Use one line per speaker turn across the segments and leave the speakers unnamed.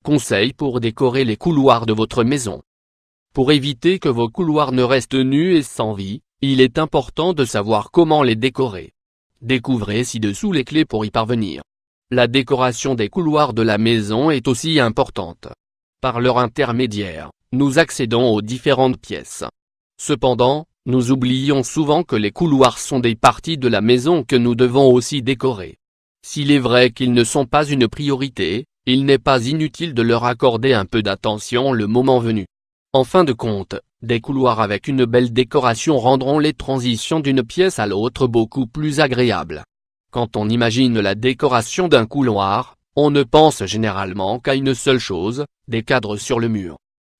Conseils pour décorer les couloirs de votre maison. Pour éviter que vos couloirs ne restent nus et sans vie, il est important de savoir comment les décorer. Découvrez ci-dessous les clés pour y parvenir. La décoration des couloirs de la maison est aussi importante. Par leur intermédiaire, nous accédons aux différentes pièces. Cependant, nous oublions souvent que les couloirs sont des parties de la maison que nous devons aussi décorer. S'il est vrai qu'ils ne sont pas une priorité, il n'est pas inutile de leur accorder un peu d'attention le moment venu. En fin de compte, des couloirs avec une belle décoration rendront les transitions d'une pièce à l'autre beaucoup plus agréables. Quand on imagine la décoration d'un couloir, on ne pense généralement qu'à une seule chose, des cadres sur le mur.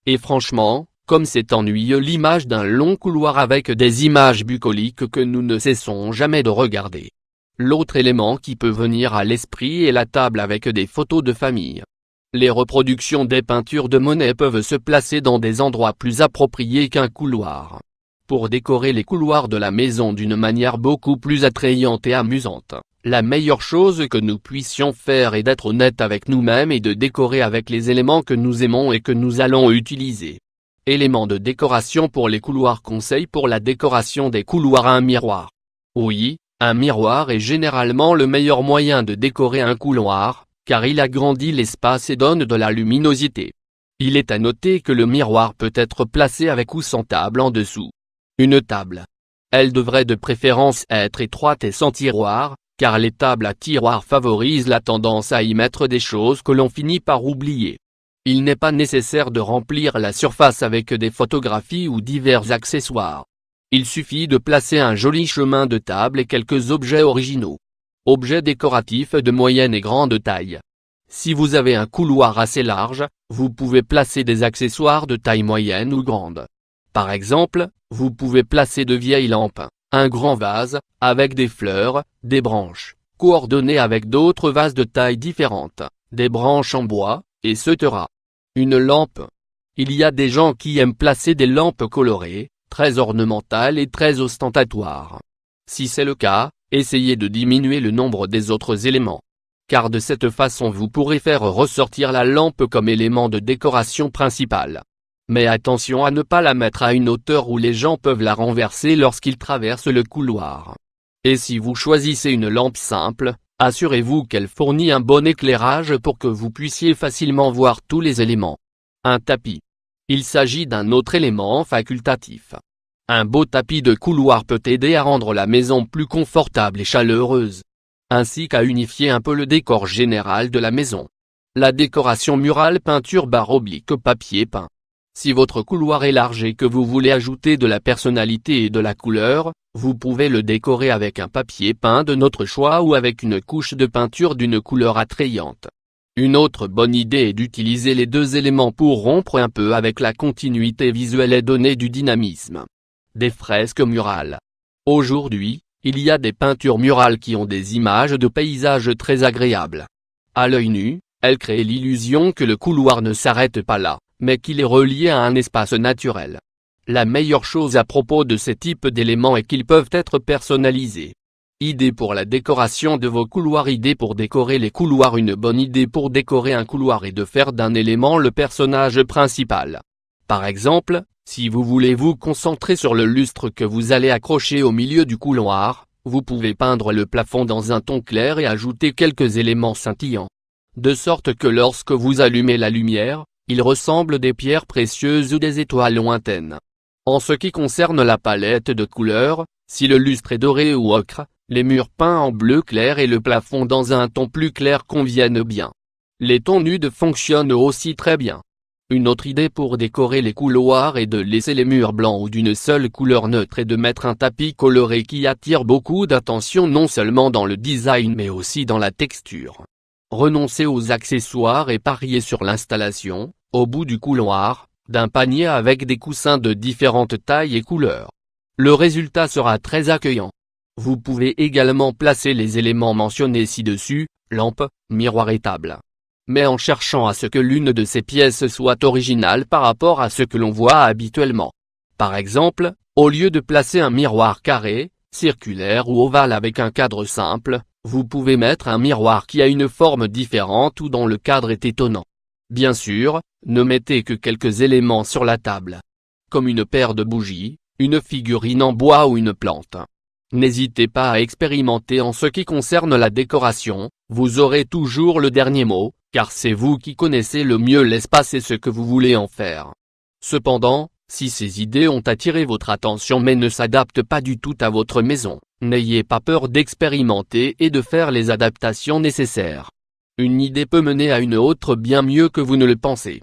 Et franchement, comme c'est ennuyeux l'image d'un long couloir avec des images bucoliques que nous ne cessons jamais de regarder. L'autre élément qui peut venir à l'esprit est la table avec des photos de famille. Les reproductions des peintures de Monet peuvent se placer dans des endroits plus appropriés qu'un couloir. Pour décorer les couloirs de la maison d'une manière beaucoup plus attrayante et amusante, la meilleure chose que nous puissions faire est d'être honnête avec nous-mêmes et de décorer avec les éléments que nous aimons et que nous allons utiliser. Éléments de décoration pour les couloirs. Conseil pour la décoration des couloirs. Un miroir. Oui, un miroir est généralement le meilleur moyen de décorer un couloir, car il agrandit l'espace et donne de la luminosité. Il est à noter que le miroir peut être placé avec ou sans table en dessous. Une table. Elle devrait de préférence être étroite et sans tiroir, car les tables à tiroir favorisent la tendance à y mettre des choses que l'on finit par oublier. Il n'est pas nécessaire de remplir la surface avec des photographies ou divers accessoires. Il suffit de placer un joli chemin de table et quelques objets originaux. Objets décoratifs de moyenne et grande taille. Si vous avez un couloir assez large, vous pouvez placer des accessoires de taille moyenne ou grande. Par exemple, vous pouvez placer de vieilles lampes, un grand vase, avec des fleurs, des branches, coordonnées avec d'autres vases de tailles différentes, des branches en bois, etc. Une lampe. Il y a des gens qui aiment placer des lampes colorées, très ornementales et très ostentatoires. Si c'est le cas, essayez de diminuer le nombre des autres éléments. Car de cette façon vous pourrez faire ressortir la lampe comme élément de décoration principal. Mais attention à ne pas la mettre à une hauteur où les gens peuvent la renverser lorsqu'ils traversent le couloir. Et si vous choisissez une lampe simple, assurez-vous qu'elle fournit un bon éclairage pour que vous puissiez facilement voir tous les éléments. Un tapis. Il s'agit d'un autre élément facultatif. Un beau tapis de couloir peut aider à rendre la maison plus confortable et chaleureuse, ainsi qu'à unifier un peu le décor général de la maison. La décoration murale. Peinture / papier peint. Si votre couloir est large et que vous voulez ajouter de la personnalité et de la couleur, vous pouvez le décorer avec un papier peint de notre choix ou avec une couche de peinture d'une couleur attrayante. Une autre bonne idée est d'utiliser les deux éléments pour rompre un peu avec la continuité visuelle et donner du dynamisme. Des fresques murales. Aujourd'hui, il y a des peintures murales qui ont des images de paysages très agréables. À l'œil nu, elles créent l'illusion que le couloir ne s'arrête pas là, mais qu'il est relié à un espace naturel. La meilleure chose à propos de ces types d'éléments est qu'ils peuvent être personnalisés. Idée pour la décoration de vos couloirs. Idée pour décorer les couloirs. Une bonne idée pour décorer un couloir est de faire d'un élément le personnage principal. Par exemple, si vous voulez vous concentrer sur le lustre que vous allez accrocher au milieu du couloir, vous pouvez peindre le plafond dans un ton clair et ajouter quelques éléments scintillants. De sorte que lorsque vous allumez la lumière, il ressemble des pierres précieuses ou des étoiles lointaines. En ce qui concerne la palette de couleurs, si le lustre est doré ou ocre, les murs peints en bleu clair et le plafond dans un ton plus clair conviennent bien. Les tons nudes fonctionnent aussi très bien. Une autre idée pour décorer les couloirs est de laisser les murs blancs ou d'une seule couleur neutre et de mettre un tapis coloré qui attire beaucoup d'attention non seulement dans le design mais aussi dans la texture. Renoncez aux accessoires et pariez sur l'installation, au bout du couloir, d'un panier avec des coussins de différentes tailles et couleurs. Le résultat sera très accueillant. Vous pouvez également placer les éléments mentionnés ci-dessus, lampe, miroir et table. Mais en cherchant à ce que l'une de ces pièces soit originale par rapport à ce que l'on voit habituellement. Par exemple, au lieu de placer un miroir carré, circulaire ou ovale avec un cadre simple, vous pouvez mettre un miroir qui a une forme différente ou dont le cadre est étonnant. Bien sûr, ne mettez que quelques éléments sur la table. Comme une paire de bougies, une figurine en bois ou une plante. N'hésitez pas à expérimenter en ce qui concerne la décoration, vous aurez toujours le dernier mot, car c'est vous qui connaissez le mieux l'espace et ce que vous voulez en faire. Cependant, si ces idées ont attiré votre attention mais ne s'adaptent pas du tout à votre maison, n'ayez pas peur d'expérimenter et de faire les adaptations nécessaires. Une idée peut mener à une autre bien mieux que vous ne le pensez.